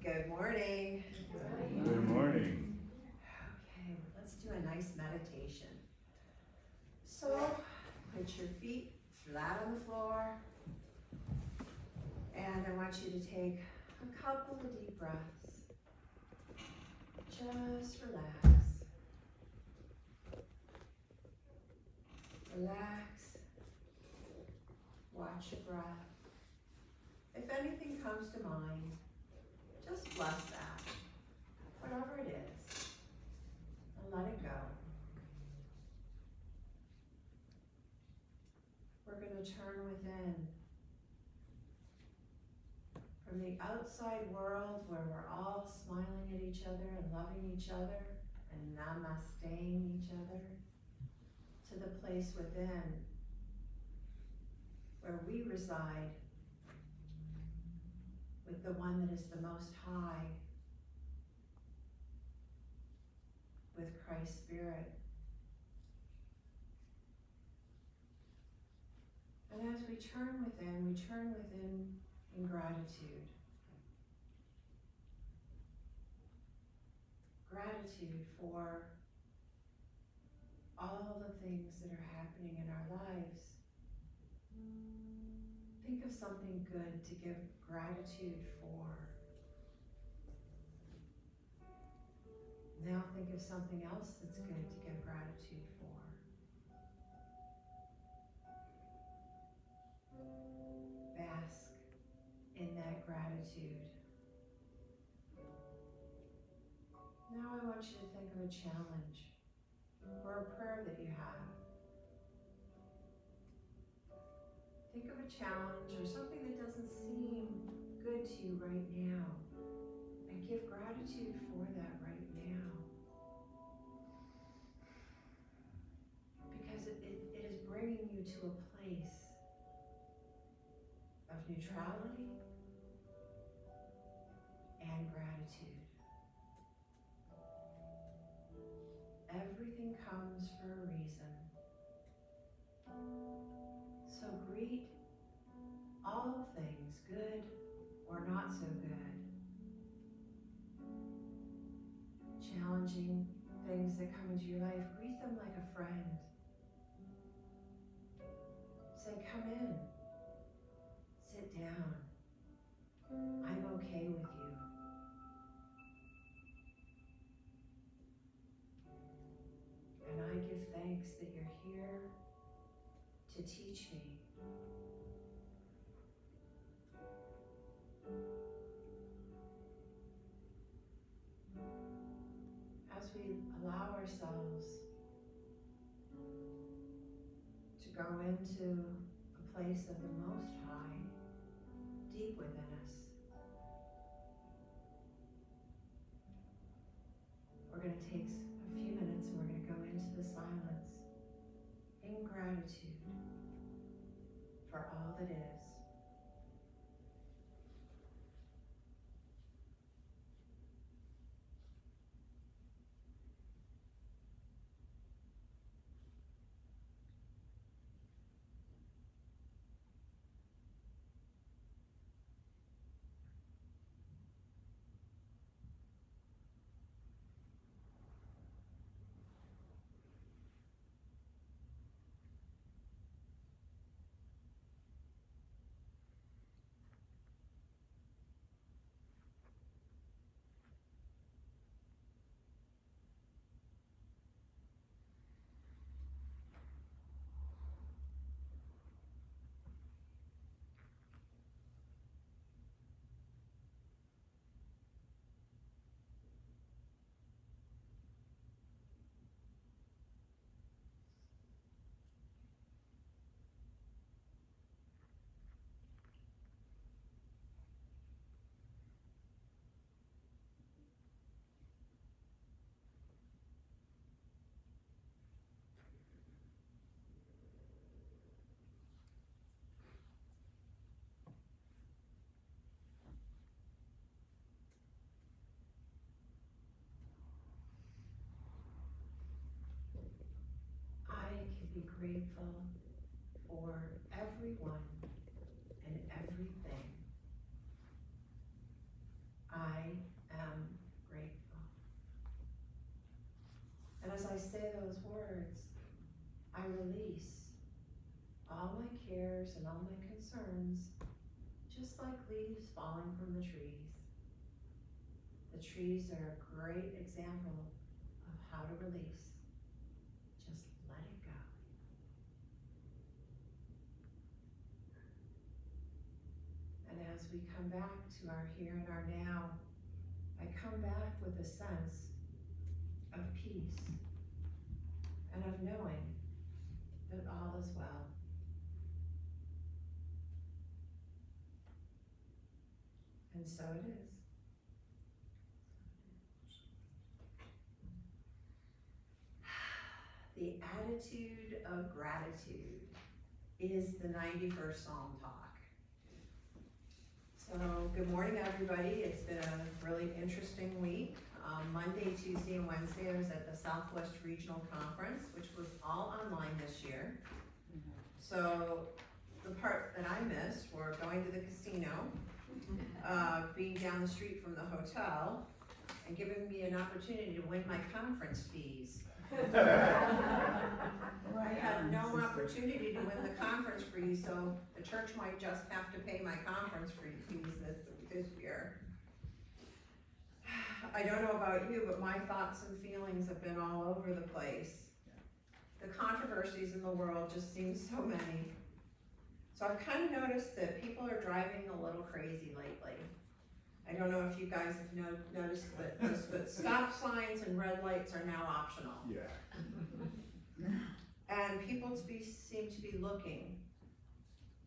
Good morning. Good morning. Okay, let's do a nice meditation. So, put your feet flat on the floor, and I want you to take a couple of deep breaths. Just relax. Relax. Watch your breath. If anything comes to mind, just bless that. Whatever it is, and let it go. We're going to turn within. From the outside world where we're all smiling at each other and loving each other and namasteing each other, to the place within where we reside with the one that is the most high, with Christ's Spirit. And as we turn within in gratitude. Gratitude for all the things that are happening in our lives. Think of something good to give gratitude for. Now think of something else that's good to give gratitude for. Bask in that gratitude. Now I want you to think of a challenge or a prayer that you have. Think of a challenge or something that doesn't seem good to you right now, and give gratitude for that right now. Because it is bringing you to a place of neutrality and gratitude. Everything comes for a reason. So greet all things, good or not so good. Challenging things that come into your life, greet them like a friend. Say, come in, sit down. I'm okay with you. And I give thanks that you're here to teach me. As we allow ourselves to go into a place of the Most High, deep within us, we're going to take a few minutes and we're going to go into the silence in gratitude for all that is. I can be grateful for everyone and everything. I I say those words, I release all my cares and all my concerns, just like leaves falling from the trees. The trees are a great example of how to release. Just let it go. And as we come back to our here and our now, I come back with a sense of peace and of knowing that all is well. And so it is. The attitude of gratitude is the 91st Psalm talk. So good morning, everybody. It's been a really interesting week. Monday, Tuesday, and Wednesday I was at the Southwest Regional Conference, which was all online this year. So the part that I missed were going to the casino, being down the street from the hotel, and giving me an opportunity to win my conference fees. I had no opportunity to win the conference fees, so the church might just have to pay my conference fees this year. I don't know about you, but my thoughts and feelings have been all over the place. The controversies in the world just seem so many. So I've kind of noticed that people are driving a little crazy lately. I don't know if you guys have noticed this, but stop signs and red lights are now optional. Yeah. And people seem to be looking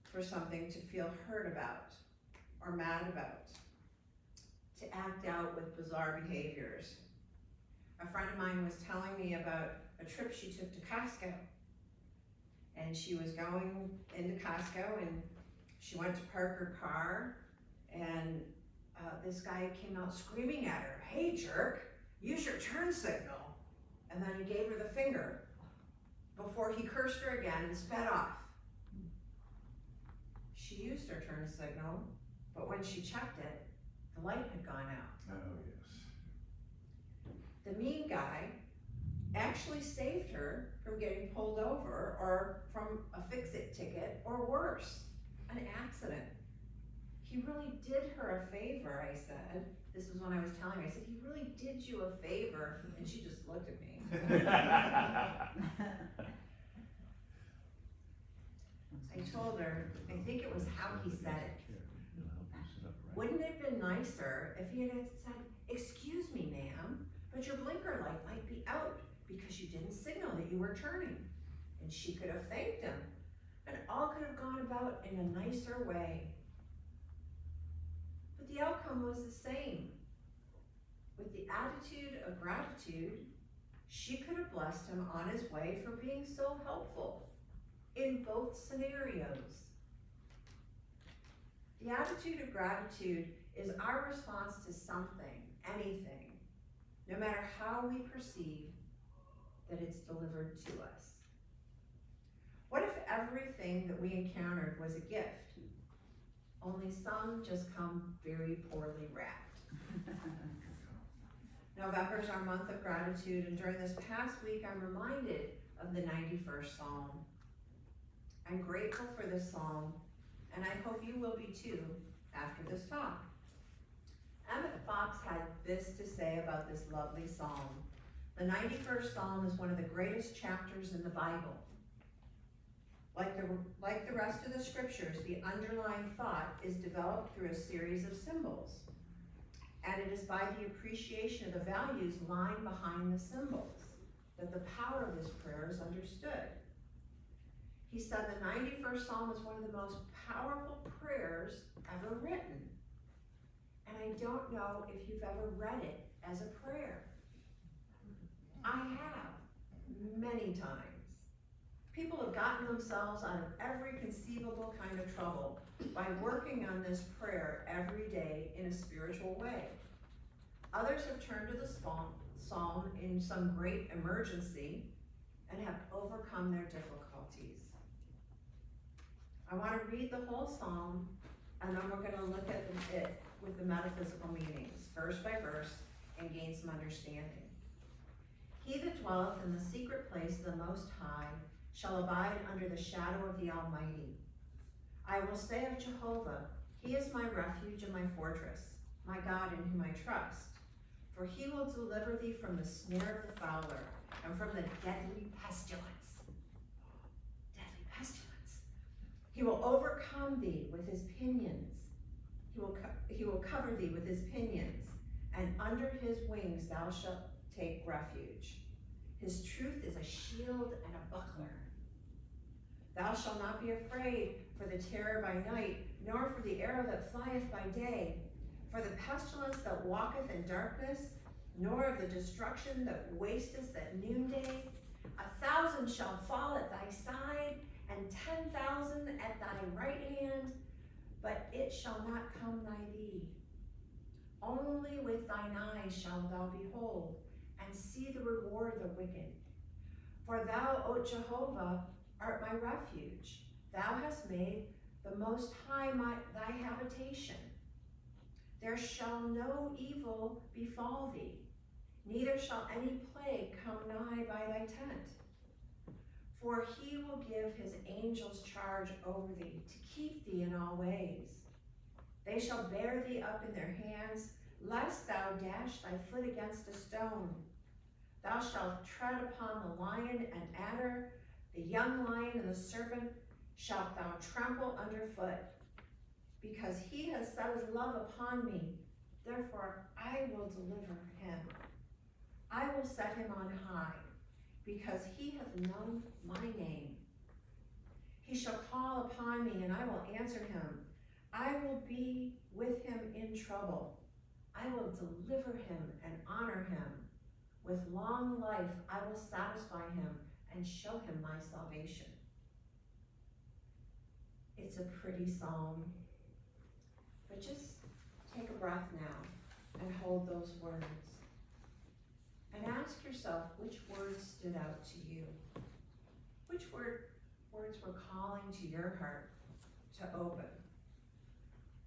for something to feel hurt about or mad about, to act out with bizarre behaviors. A friend of mine was telling me about a trip she took to Costco. And she was going into Costco and she went to park her car, and this guy came out screaming at her, "Hey jerk, use your turn signal." And then he gave her the finger before he cursed her again and sped off. She used her turn signal, but when she checked it, the light had gone out. Oh, yes. The mean guy actually saved her from getting pulled over or from a fix-it ticket or worse, an accident. He really did her a favor, I said. This was when I was telling her, I said, he really did you a favor. And she just looked at me. I told her, I think it was how he said it. Wouldn't it have been nicer if he had said, "Excuse me, ma'am, but your blinker light might be out because you didn't signal that you were turning." And she could have thanked him, and all could have gone about in a nicer way. But the outcome was the same. With the attitude of gratitude, she could have blessed him on his way for being so helpful in both scenarios. The attitude of gratitude is our response to something, anything, no matter how we perceive that it's delivered to us. What if everything that we encountered was a gift, only some just come very poorly wrapped? November is our month of gratitude, and during this past week I'm reminded of the 91st Psalm. I'm grateful for this psalm, and I hope you will be too after this talk. Emmett Fox had this to say about this lovely psalm. The 91st Psalm is one of the greatest chapters in the Bible. Like the rest of the scriptures, the underlying thought is developed through a series of symbols. And it is by the appreciation of the values lying behind the symbols that the power of this prayer is understood. He said the 91st Psalm is one of the most powerful prayers ever written. And I don't know if you've ever read it as a prayer. I have, many times. People have gotten themselves out of every conceivable kind of trouble by working on this prayer every day in a spiritual way. Others have turned to the psalm in some great emergency and have overcome their difficulties. I want to read the whole psalm, and then we're going to look at it with the metaphysical meanings, verse by verse, and gain some understanding. He that dwelleth in the secret place of the Most High shall abide under the shadow of the Almighty. I will say of Jehovah, he is my refuge and my fortress, my God in whom I trust. For he will deliver thee from the snare of the fowler and from the deadly pestilence. Deadly pestilence. He will overcome thee with his pinions. He will cover thee with his pinions, and under his wings thou shalt take refuge. His truth is a shield and a buckler. Thou shalt not be afraid for the terror by night, nor for the arrow that flieth by day, for the pestilence that walketh in darkness, nor of the destruction that wasteth at noonday. 1,000 shall fall at thy side, and 10,000 at thy right hand, but it shall not come nigh thee. Only with thine eyes shalt thou behold, and see the reward of the wicked. For thou, O Jehovah, art my refuge. Thou hast made the Most High thy habitation. There shall no evil befall thee, neither shall any plague come nigh by thy tent. For he will give his angels charge over thee, to keep thee in all ways. They shall bear thee up in their hands, lest thou dash thy foot against a stone. Thou shalt tread upon the lion and adder, the young lion and the serpent shalt thou trample underfoot. Because he has set his love upon me, therefore I will deliver him. I will set him on high, because he hath known my name. He shall call upon me, and I will answer him. I will be with him in trouble. I will deliver him and honor him. With long life I will satisfy him and show him my salvation. It's a pretty psalm, but just take a breath now and hold those words. And ask yourself which words stood out to you. Which words were calling to your heart to open?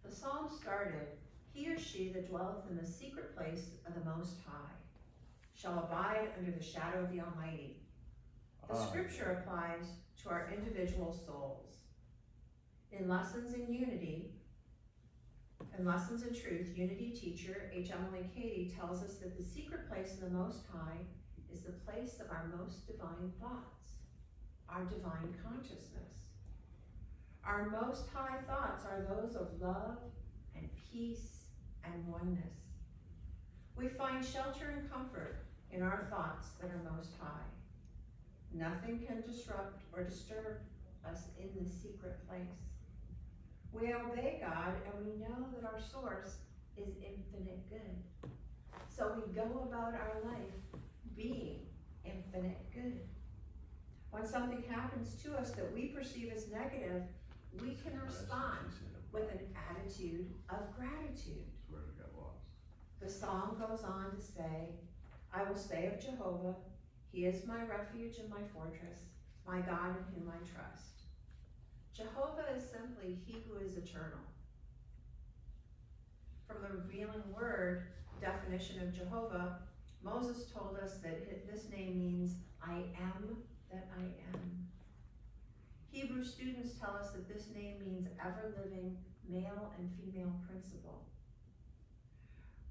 The psalm started, he or she that dwelleth in the secret place of the Most High shall abide under the shadow of the Almighty. The scripture applies to our individual souls. In Lessons in Unity, and Lessons in Truth, Unity teacher H. Emily Cady tells us that the secret place of the Most High is the place of our most divine thoughts, our divine consciousness. Our most high thoughts are those of love and peace and oneness. We find shelter and comfort in our thoughts that are most high. Nothing can disrupt or disturb us in the secret place. We obey God, and we know that our source is infinite good. So we go about our life being infinite good. When something happens to us that we perceive as negative, we can respond with an attitude of gratitude. The song goes on to say, I will say of Jehovah, he is my refuge and my fortress, my God in whom I trust. Jehovah is simply he who is eternal. From the revealing word definition of Jehovah, Moses told us that this name means I am that I am. Hebrew students tell us that this name means ever-living male and female principle.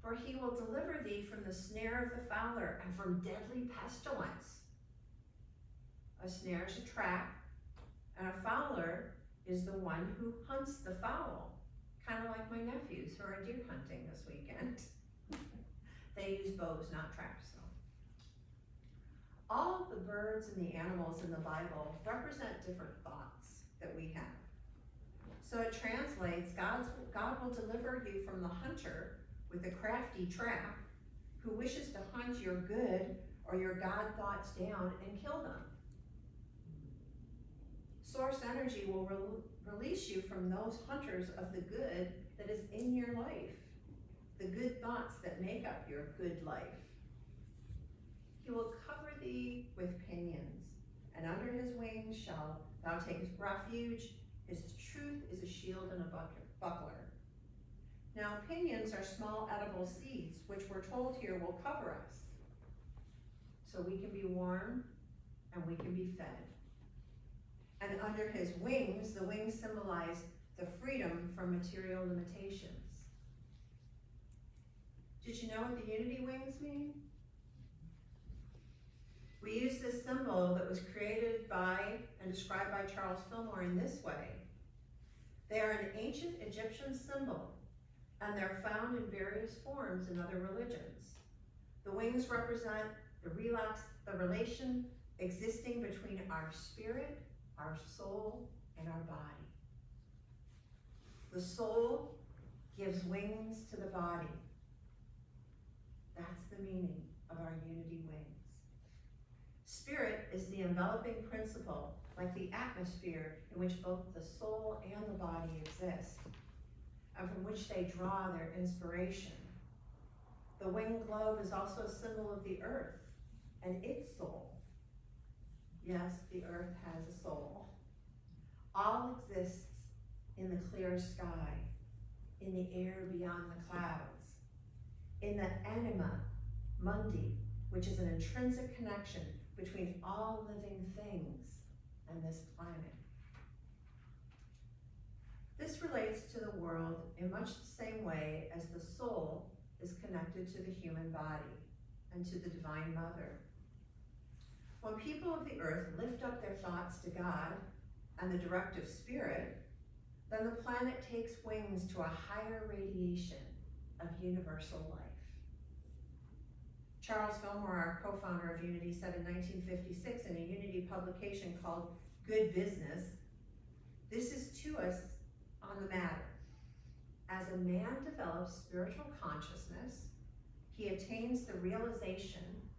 For he will deliver thee from the snare of the fowler and from deadly pestilence. A snare is a trap, and a fowler is the one who hunts the fowl, kind of like my nephews who are deer hunting this weekend. They use bows, not traps, though. All of the birds and the animals in the Bible represent different thoughts that we have. So it translates, God will deliver you from the hunter with a crafty trap who wishes to hunt your good or your God thoughts down and kill them. Source energy will release you from those hunters of the good that is in your life, the good thoughts that make up your good life. He will cover thee with pinions, and under his wings shalt thou take refuge. His truth is a shield and a buckler. Now, pinions are small edible seeds, which we're told here will cover us. so we can be warm and we can be fed. And under his wings, the wings symbolize the freedom from material limitations. Did you know what the unity wings mean? We use this symbol that was created by and described by Charles Fillmore in this way. They are an ancient Egyptian symbol, and they're found in various forms in other religions. The wings represent the relation existing between our spirit, our soul, and our body. The soul gives wings to the body. That's the meaning of our unity wings. Spirit is the enveloping principle, like the atmosphere in which both the soul and the body exist, and from which they draw their inspiration. The winged globe is also a symbol of the earth and its soul. Yes, the earth has a soul. All exists in the clear sky, in the air beyond the clouds, in the anima mundi, which is an intrinsic connection between all living things and this planet. This relates to the world in much the same way as the soul is connected to the human body and to the Divine Mother. When people of the earth lift up their thoughts to God and the directive spirit, then the planet takes wings to a higher radiation of universal life. Charles Fillmore, our co-founder of Unity, said in 1956 in a Unity publication called Good Business, "This is to us on the matter. As a man develops spiritual consciousness, he attains the realization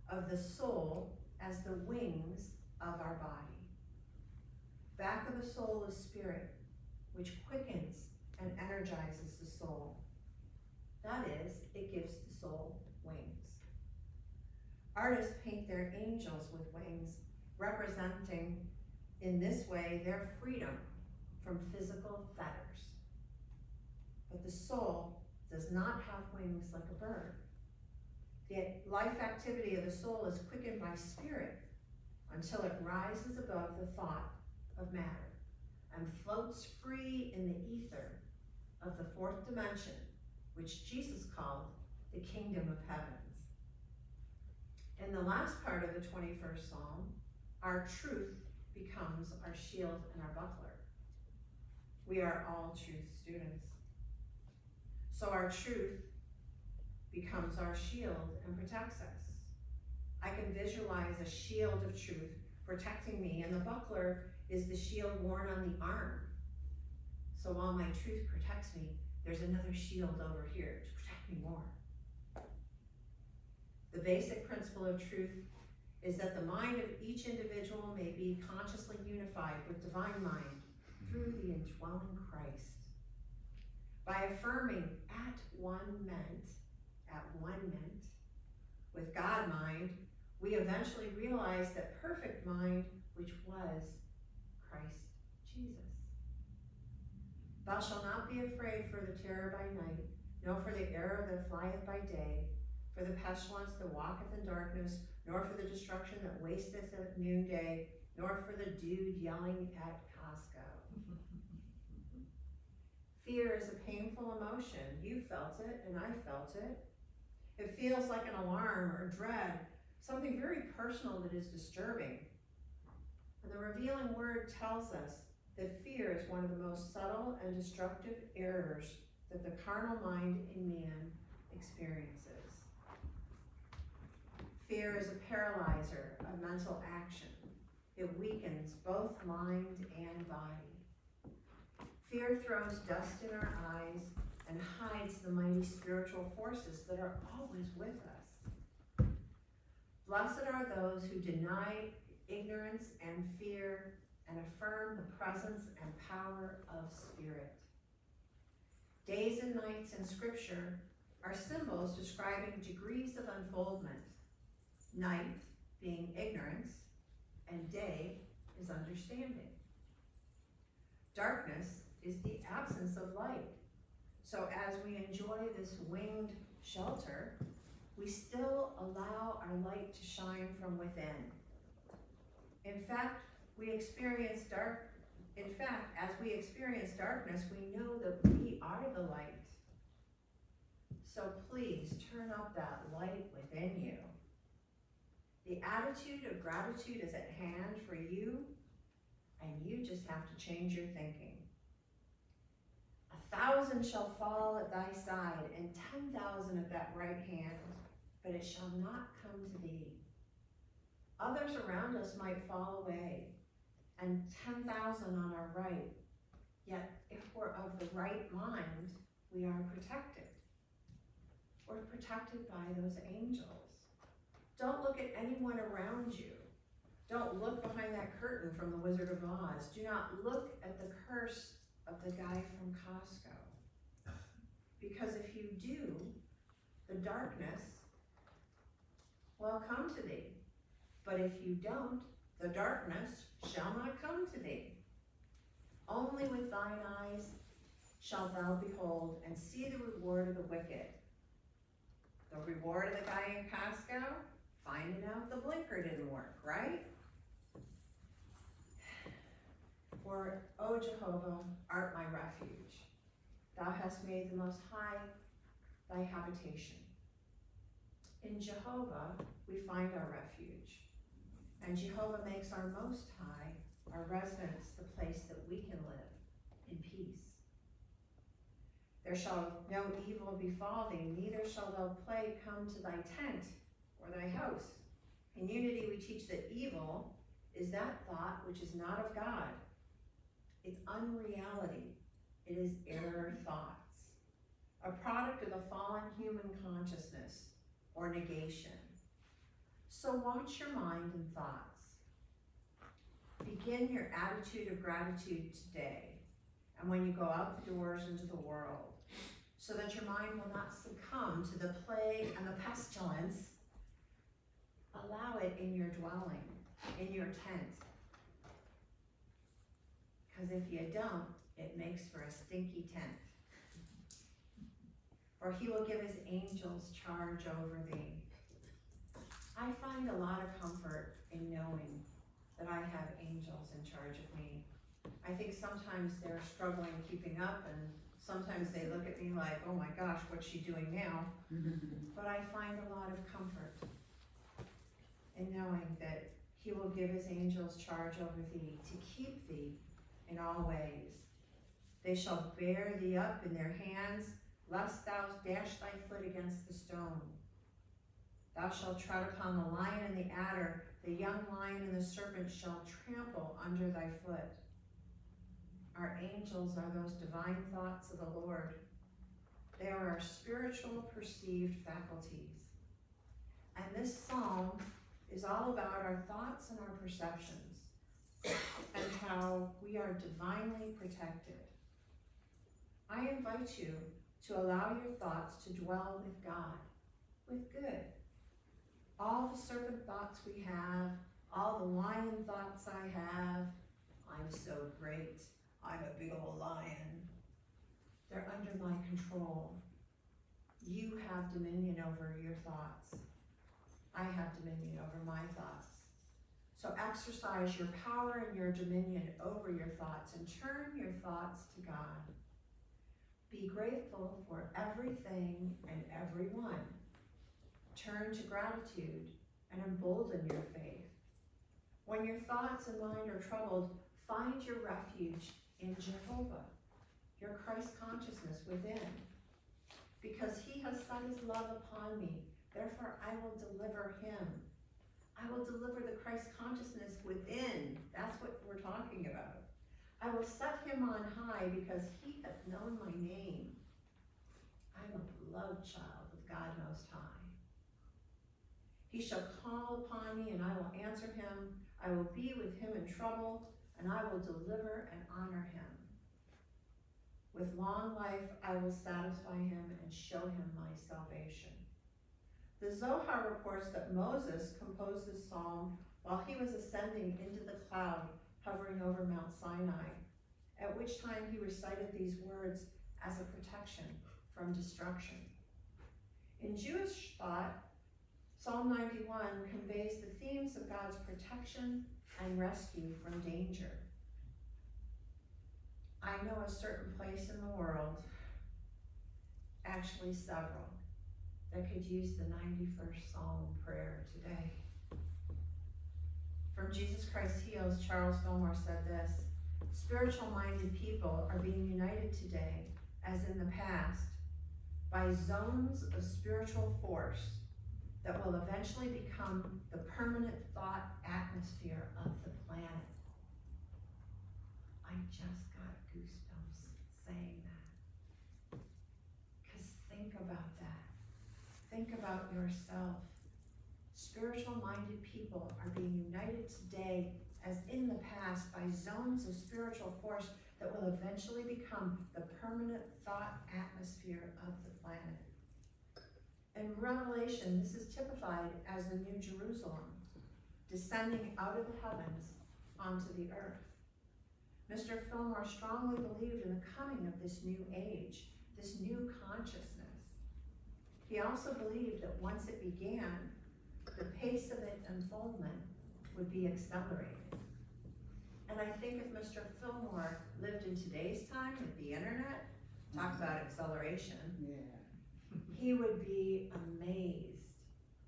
of the soul as the wings of our body. Back of the soul is spirit, which quickens and energizes the soul. That is, it gives the soul wings. Artists paint their angels with wings, representing in this way their freedom from physical fetters. But the soul does not have wings like a bird. The life activity of the soul is quickened by spirit until it rises above the thought of matter and floats free in the ether of the fourth dimension, which Jesus called the kingdom of heavens." In the last part of the 21st Psalm, our truth becomes our shield and our buckler. We are all truth students. So our truth becomes our shield and protects us. I can visualize a shield of truth protecting me, and the buckler is the shield worn on the arm. So while my truth protects me, there's another shield over here to protect me more. The basic principle of truth is that the mind of each individual may be consciously unified with divine mind through the indwelling Christ. By affirming at one ment, with God mind, we eventually realize that perfect mind, which was Christ Jesus. Thou shalt not be afraid for the terror by night, nor for the arrow that flieth by day, for the pestilence that walketh in darkness, nor for the destruction that wasteth at noonday, nor for the dude yelling at Costco. Fear is a painful emotion. You felt it, and I felt it. It feels like an alarm or dread, something very personal that is disturbing. And the revealing word tells us that fear is one of the most subtle and destructive errors that the carnal mind in man experiences. Fear is a paralyzer of mental action. It weakens both mind and body. Fear throws dust in our eyes and hides the mighty spiritual forces that are always with us. Blessed are those who deny ignorance and fear and affirm the presence and power of spirit. Days and nights in Scripture are symbols describing degrees of unfoldment. Night being ignorance, and day is understanding. Darkness is the absence of light. So as we enjoy this winged shelter, we still allow our light to shine from within. In fact, as we experience darkness, we know that we are the light. So please turn up that light within you. The attitude of gratitude is at hand for you, and you just have to change your thinking. 1,000 shall fall at thy side, and 10,000 at that right hand, but it shall not come to thee. Others around us might fall away, and 10,000 on our right. Yet, if we're of the right mind, we are protected. We're protected by those angels. Don't look at anyone around you. Don't look behind that curtain from The Wizard of Oz. Do not look at the curse of the guy from Costco. Because if you do, the darkness will come to thee. But if you don't, the darkness shall not come to thee. Only with thine eyes shalt thou behold and see the reward of the wicked. The reward of the guy in Costco? Finding out the blinker didn't work, right? For, O Jehovah, art my refuge. Thou hast made the Most High thy habitation. In Jehovah we find our refuge, and Jehovah makes our Most High, our residence, the place that we can live in peace. There shall no evil befall thee, neither shall no plague come to thy tent or thy house. In unity we teach that evil is that thought which is not of God. It's unreality. It is error thoughts, a product of the fallen human consciousness or negation. So watch your mind and thoughts. Begin your attitude of gratitude today, and when you go out the doors into the world, so that your mind will not succumb to the plague and the pestilence. Allow it in your dwelling, in your tent. Because if you don't, it makes for a stinky tent. For he will give his angels charge over thee. I find a lot of comfort in knowing that I have angels in charge of me. I think sometimes they're struggling keeping up, and sometimes they look at me like, oh my gosh, what's she doing now? But I find a lot of comfort in knowing that he will give his angels charge over thee to keep thee in all ways. They shall bear thee up in their hands, lest thou dash thy foot against the stone. Thou shalt tread upon the lion and the adder, the young lion and the serpent shall trample under thy foot. Our angels are those divine thoughts of the Lord. They are our spiritual perceived faculties. And this psalm is all about our thoughts and our perceptions and how we are divinely protected. I invite you to allow your thoughts to dwell with God, with good. All the serpent thoughts we have, all the lion thoughts I have, I'm so great, I'm a big old lion. They're under my control. You have dominion over your thoughts. I have dominion over my thoughts. So exercise your power and your dominion over your thoughts and turn your thoughts to God. Be grateful for everything and everyone. Turn to gratitude and embolden your faith. When your thoughts and mind are troubled, find your refuge in Jehovah, your Christ consciousness within. Because he has set his love upon me, therefore I will deliver him. I will deliver the Christ consciousness within. That's what we're talking about. I will set him on high because he hath known my name. I'm a beloved child of God Most High. He shall call upon me and I will answer him. I will be with him in trouble and I will deliver and honor him. With long life I will satisfy him and show him my salvation. The Zohar reports that Moses composed this psalm while he was ascending into the cloud hovering over Mount Sinai, at which time he recited these words as a protection from destruction. In Jewish thought, Psalm 91 conveys the themes of God's protection and rescue from danger. I know a certain place in the world, actually several, that could use the 91st Psalm prayer today. From Jesus Christ Heals, Charles Fillmore said this: spiritual-minded people are being united today, as in the past, by zones of spiritual force that will eventually become the permanent thought atmosphere of the planet. I just got goosebumps saying that. Because think about that. Think about yourself. Spiritual-minded people are being united today, as in the past, by zones of spiritual force that will eventually become the permanent thought atmosphere of the planet. In Revelation, this is typified as the New Jerusalem, descending out of the heavens onto the earth. Mr. Fillmore strongly believed in the coming of this new age, this new consciousness. He also believed that once it began, the pace of its unfoldment would be accelerated. And I think if Mr. Fillmore lived in today's time with the internet, talk about acceleration, he would be amazed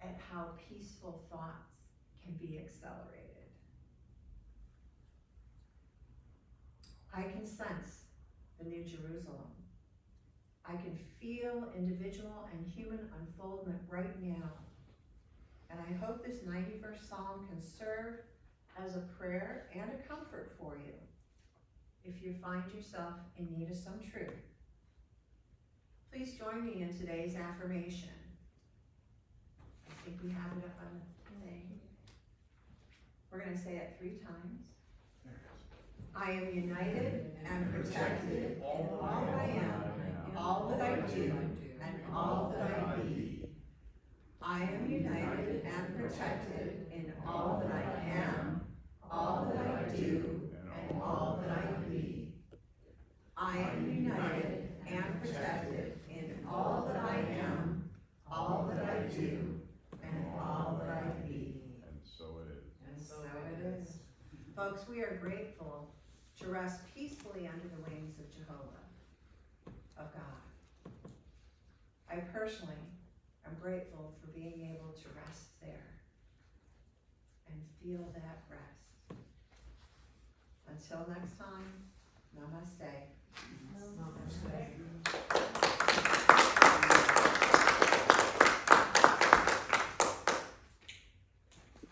at how peaceful thoughts can be accelerated. I can sense the New Jerusalem. I can feel individual and human unfoldment right now. And I hope this 91st Psalm can serve as a prayer and a comfort for you if you find yourself in need of some truth. Please join me in today's affirmation. I think we have it up on the thing. We're going to say it 3 times. I am united and protected in all that I am, all that I do, and all that I be. I am united and protected in all that I am, all that I do, and all that I be. I am united and protected in all that I am, all that I do, and all that I be. And so it is. And so it is. Folks, we are grateful to rest peacefully under the wings of Jehovah, of God. I personally am grateful for being able to rest there and feel that rest. Until next time, namaste. Namaste.